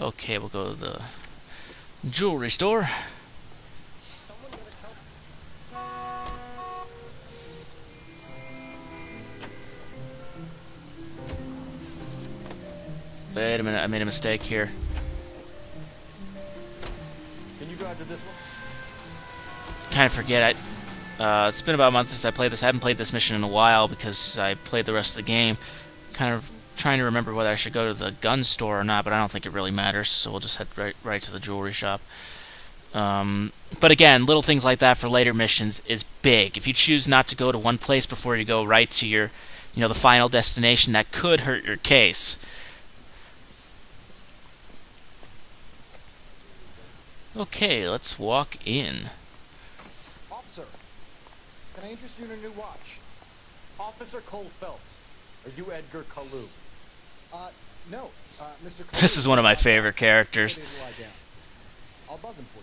Okay, we'll go to the jewelry store. Wait a minute, I made a mistake here. Can you drive to this one? Kind of forget. It's been about a month since I played this. I haven't played this mission in a while because I played the rest of the game. Kind of trying to remember whether I should go to the gun store or not, but I don't think it really matters, so we'll just head right to the jewelry shop. But again, little things like that for later missions is big. If you choose not to go to one place before you go right to your, the final destination, that could hurt your case. Okay, let's walk in. Officer, can I interest you in a new watch? Officer Cole Phelps. Are you Edgar Kalou? No. Mr. Kalou. This is one of my favorite characters. I'll buzz him for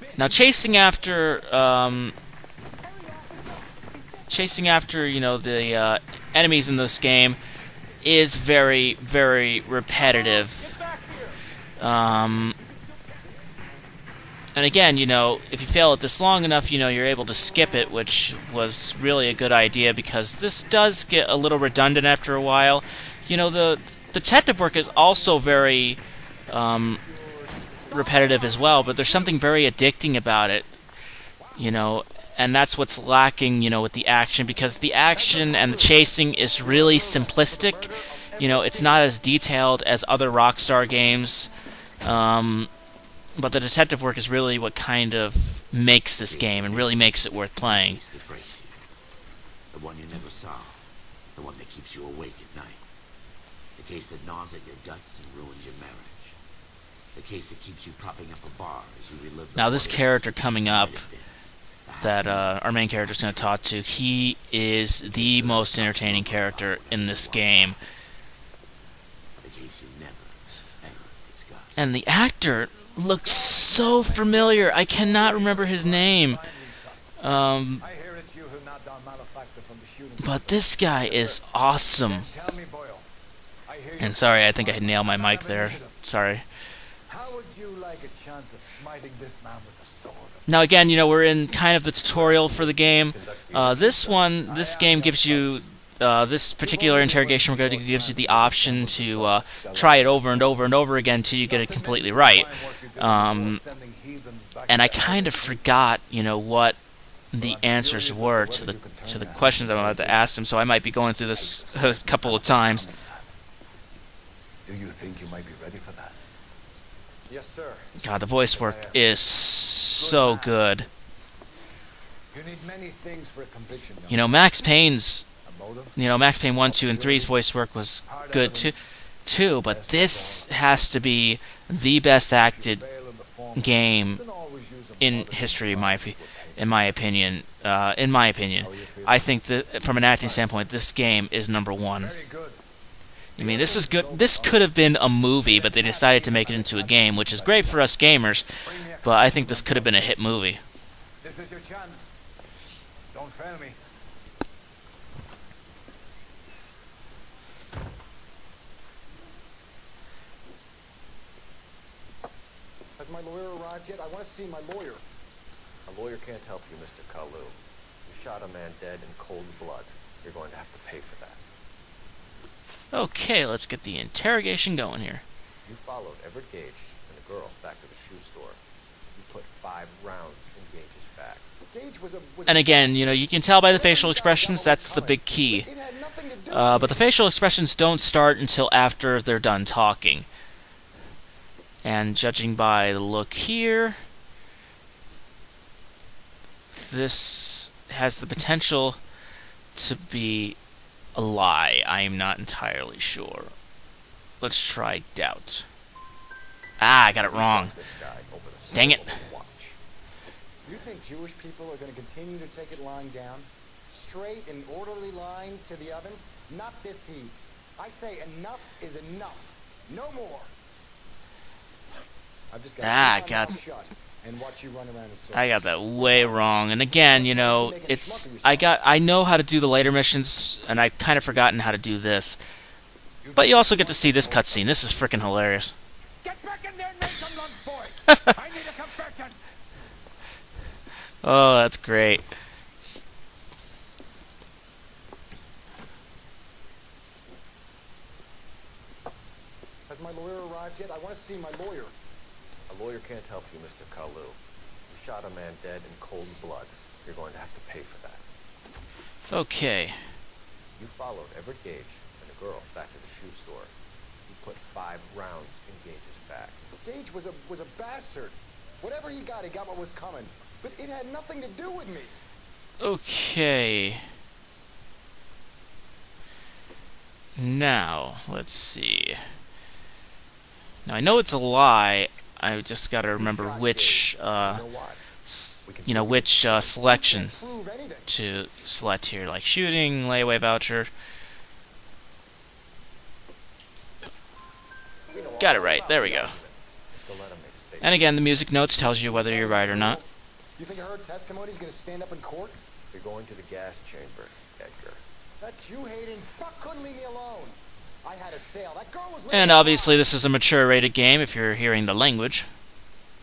you. Now, chasing after, the enemies in this game is very, very repetitive. And again, if you fail at this long enough, you're able to skip it, which was really a good idea because this does get a little redundant after a while. The detective work is also very repetitive as well, but there's something very addicting about it, and that's what's lacking, with the action, because the action and the chasing is really simplistic. It's not as detailed as other Rockstar games, but the detective work is really what kind of makes this game and really makes it worth playing. The one you never saw. The one that keeps you awake at night. The case that gnaws at your guts and ruins your marriage. The case that keeps you propping up a bar as you relive the Now, this horrors character coming up of the that our main character is going to talk to, he is the most entertaining character in this game. The case you never, ever discussed. And the actor looks so familiar. I cannot remember his name. I hear it's you who knocked down Malefactor from the shooting. But this guy is awesome. Tell me, Boyle. I hear you. And sorry, I think I nailed my mic there. Sorry. How would you like a chance at smiting this man with a sword? Now again, we're in kind of the tutorial for the game. This game gives you, this particular interrogation gives you the option to try it over and over and over again until you get it completely right. And I kind of forgot, what the answers were to the questions I'm about to ask him, so I might be going through this a couple of times. Do you think you might be ready for that? Yes, sir. God, the voice work is so good. You need many things for a conviction. Max Payne's, A motive? Max Payne 1, 2, and 3's voice work was good too, but this has to be the best acted game in history, in my opinion. I think that from an acting standpoint, this game is number one. Very good. I mean, this is good. This could have been a movie, but they decided to make it into a game, which is great for us gamers. But I think this could have been a hit movie. This is your chance. Don't fail me. Has my lawyer arrived yet? I want to see my lawyer. A lawyer can't help you, Mr. Kalou. You shot a man dead in cold blood. You're going to have to pay for that. Okay, let's get the interrogation going here. You followed Everett Gage and the girl back to the shoe store. You put 5 rounds in Gage's back. Gage was a... And again, you can tell by the facial expressions, that's the big key. It had nothing to do But the facial expressions don't start until after they're done talking. And judging by the look here, this has the potential to be a lie. I am not entirely sure. Let's try doubt. Ah, I got it wrong. This guy over the Dang it. watch. You think Jewish people are going to continue to take it lying down? Straight and orderly lines to the ovens? Not this heat. I say enough is enough. No more. I've just got to keep my God. mouth shut. and watch you run around in circles. I got that way wrong. And again, you know, I know how to do the later missions, and I've kind of forgotten how to do this. But you also get to see this cutscene. This is freaking hilarious. Get back in there and make some lunch, boys! I need a confession! Oh, that's great. Has my lawyer arrived yet? I want to see my lawyer. A lawyer can't help you, Mr. Kalu. You shot a man dead in cold blood. You're going to have to pay for that. Okay. You followed Everett Gage and the girl back to the shoe store. You put 5 rounds in Gage's back. Gage was a bastard. Whatever he got what was coming. But it had nothing to do with me. Okay. Now, let's see. Now, I know it's a lie. I just got to remember which, which selection to select here, like shooting, layaway voucher. Got it right. There we go. And again, the music notes tells you whether you're right or not. You think her testimony's gonna stand up in court? You're going to the gas chamber, Edgar. That Jew-hating fuck couldn't leave me alone. I had a sale. That girl was. And obviously, this is a mature-rated game if you're hearing the language.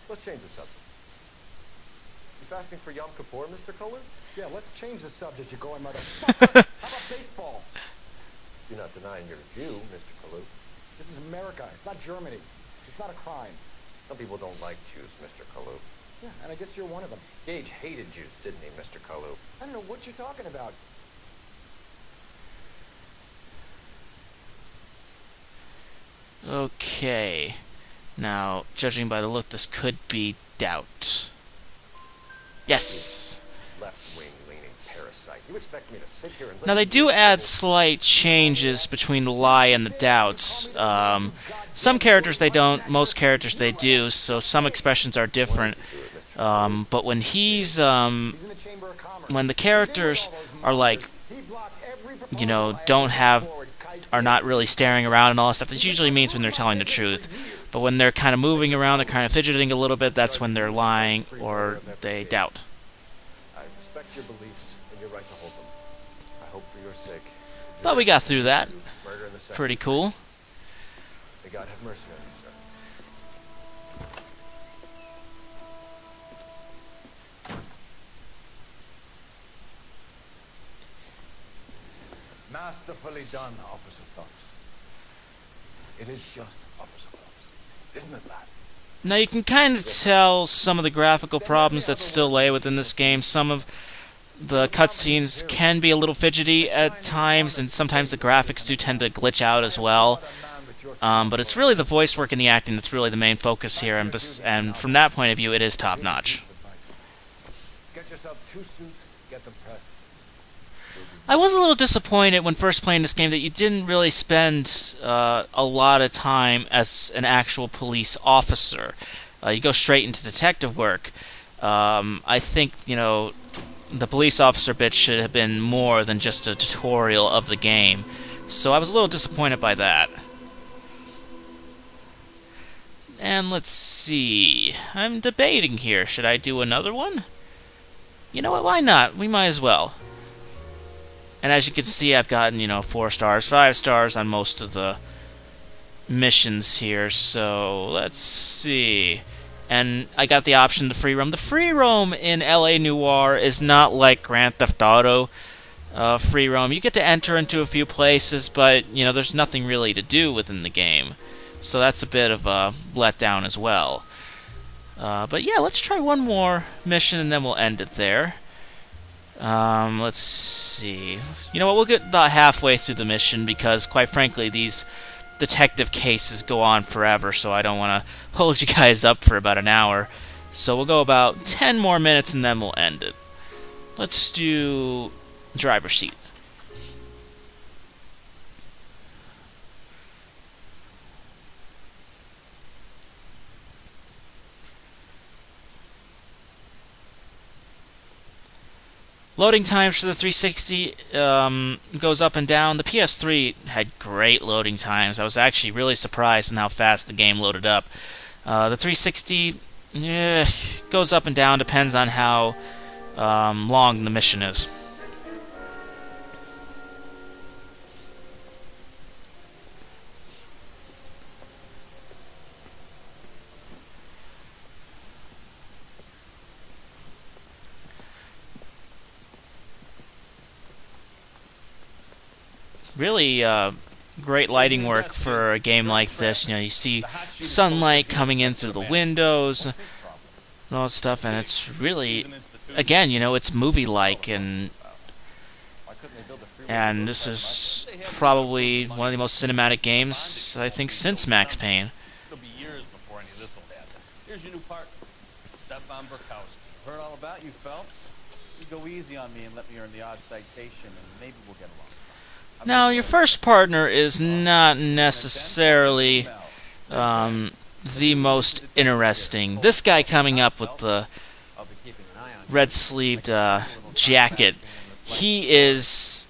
Let's change the subject. You fasting for Yom Kippur, Mr. Kalu? Yeah, let's change the subject, you going motherfucker. How about baseball? You're not denying you're a Jew, Mr. Kalu. This is America. It's not Germany. It's not a crime. Some people don't like Jews, Mr. Kalu. Yeah, and I guess you're one of them. Gage hated Jews, didn't he, Mr. Kalu? I don't know what you're talking about. Okay. Now, judging by the look, this could be doubt. Yes! Left-wing leaning parasite. You expect me to sit here and Now, they do add slight changes between the lie and the doubts. Some characters they don't, most characters they do, so some expressions are different. But when he's, when the characters are like, are not really staring around and all that stuff, this usually means when they're telling the truth. But when they're kind of moving around, they're kind of fidgeting a little bit, that's when they're lying or they doubt. I respect your beliefs and your right to hold them. I hope for your sake. But we got through that. Pretty cool. May God have mercy on you, sir. Masterfully done, Officer Phelps. It is just Officer Phelps. Isn't it that? Now you can kind of tell some of the graphical problems that still lay within this game. Some of the cutscenes can be a little fidgety at times, and sometimes the graphics do tend to glitch out as well. But it's really the voice work and the acting that's really the main focus here, and from that point of view, it is top-notch. Get yourself 2 suits, get them pressed. I was a little disappointed when first playing this game that you didn't really spend a lot of time as an actual police officer. You go straight into detective work. I think, the police officer bit should have been more than just a tutorial of the game. So I was a little disappointed by that. And let's see. I'm debating here. Should I do another one? You know what? Why not? We might as well. And as you can see, I've gotten, 4 stars, 5 stars on most of the missions here. So, let's see. And I got the option to free roam. The free roam in LA Noire is not like Grand Theft Auto free roam. You get to enter into a few places, but, there's nothing really to do within the game. So that's a bit of a letdown as well. But yeah, let's try one more mission and then we'll end it there. Let's see. You know what, we'll get about halfway through the mission because, quite frankly, these detective cases go on forever, so I don't want to hold you guys up for about an hour. So we'll go about 10 more minutes and then we'll end it. Let's do driver's seat. Loading times for the 360 goes up and down. The PS3 had great loading times. I was actually really surprised in how fast the game loaded up. The 360 Yeah, goes up and down, depends on how long the mission is. Really great lighting work for a game like this. You know, you see sunlight coming in through the windows and all that stuff, and it's really, again, you know, it's movie-like, and this is probably one of the most cinematic games, I think, since Max Payne. It'll be years before any of this will happen. Here's your new partner, Stefan Burkowski. Heard all about you, Phelps. You go easy on me and let me earn the odd citation, and maybe we'll get along. Now, your first partner is not necessarily the most interesting. This guy coming up with the red-sleeved jacket, he is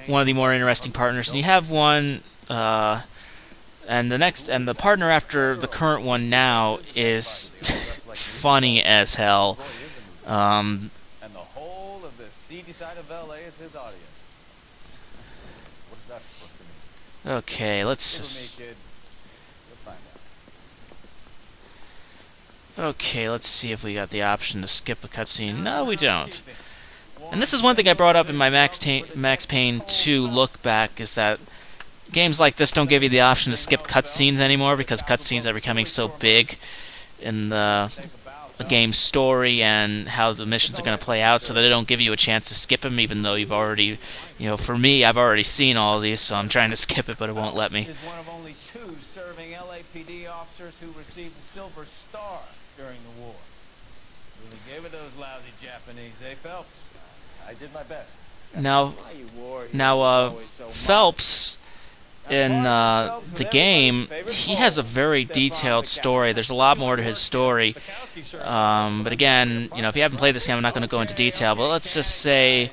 one of the more interesting partners. And you have one, and the partner after the current one now is funny as hell. And the whole of the seedy side of LA is his audience. What is that supposed to mean? Okay, let's just... You'll find out. Okay, let's see if we got the option to skip a cutscene. No, we don't. And this is one thing I brought up in my Max Payne 2 look back, is that games like this don't give you the option to skip cutscenes anymore, because cutscenes are becoming so big in the game's story and how the missions are going to play out, so that they don't give you a chance to skip them, even though you've already, you know, for me, I've already seen all of these, so I'm trying to skip it, but it won't let me. Is one of only 2 serving LAPD officers who received the Silver Star during the war. Really gave it those lousy Japanese, eh, Phelps? I did my best. Now, Phelps, in the game, he has a very detailed story. There's a lot more to his story. But again, you know, if you haven't played this game, I'm not going to go into detail. But let's just say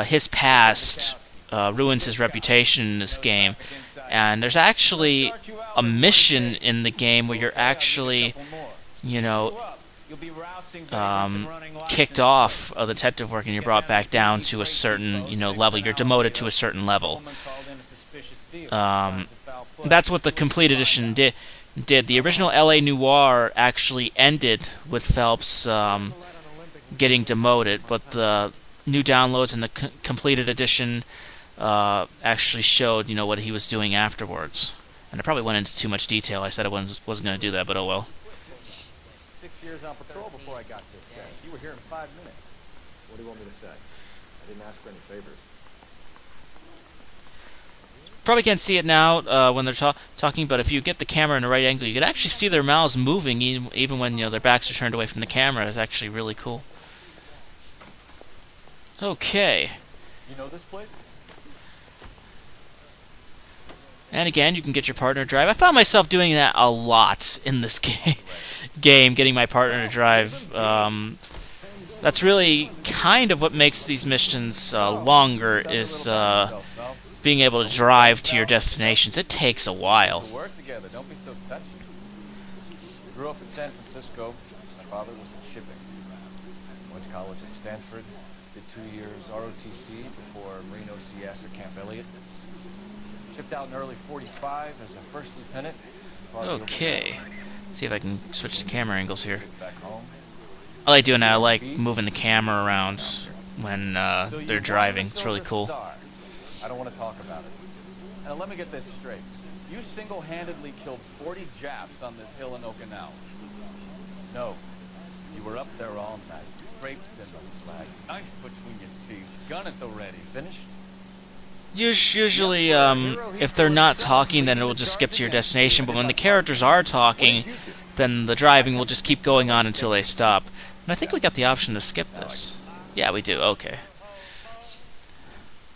his past ruins his reputation in this game. And there's actually a mission in the game where you're actually, you know, kicked off of the detective work, and you're brought back down to a certain, you know, level. You're demoted to a certain level. That's what the complete edition did. The original LA Noire actually ended with Phelps getting demoted, but the new downloads and the completed edition actually showed, you know, what he was doing afterwards. And I probably went into too much detail. I said I wasn't going to do that, but oh well. 6 years on patrol before I got this guy. You were here in 5 minutes. What do you want me to say? I didn't ask for any favors. Probably can't see it now when they're talking, but if you get the camera in the right angle, you can actually see their mouths moving, even when, you know, their backs are turned away from the camera. It's actually really cool. Okay. You know this place? And again, you can get your partner to drive. I found myself doing that a lot in this game, getting my partner to drive. That's really kind of what makes these missions longer, is being able to drive to your destinations. It takes a while. We work together. Don't be so touchy. Grew up in San Francisco. My father was in shipping. Went to college at Stanford. Did 2 years ROTC before Marino Siesta Camp Elliott. Shipped out in early '45 as a first lieutenant. Okay. See if I can switch the camera angles here. Back home. I like doing that. I like moving the camera around when they're driving. It's really cool. I don't want to talk about it. And let me get this straight. You single-handedly killed 40 Japs on this hill in Okinawa. No. You were up there all night, draped in the flag, knife between your teeth, gun at the ready. Finished? Usually, if they're not talking, then it will just skip to your destination. But when the characters are talking, then the driving will just keep going on until they stop. And I think we got the option to skip this. Yeah, we do. Okay.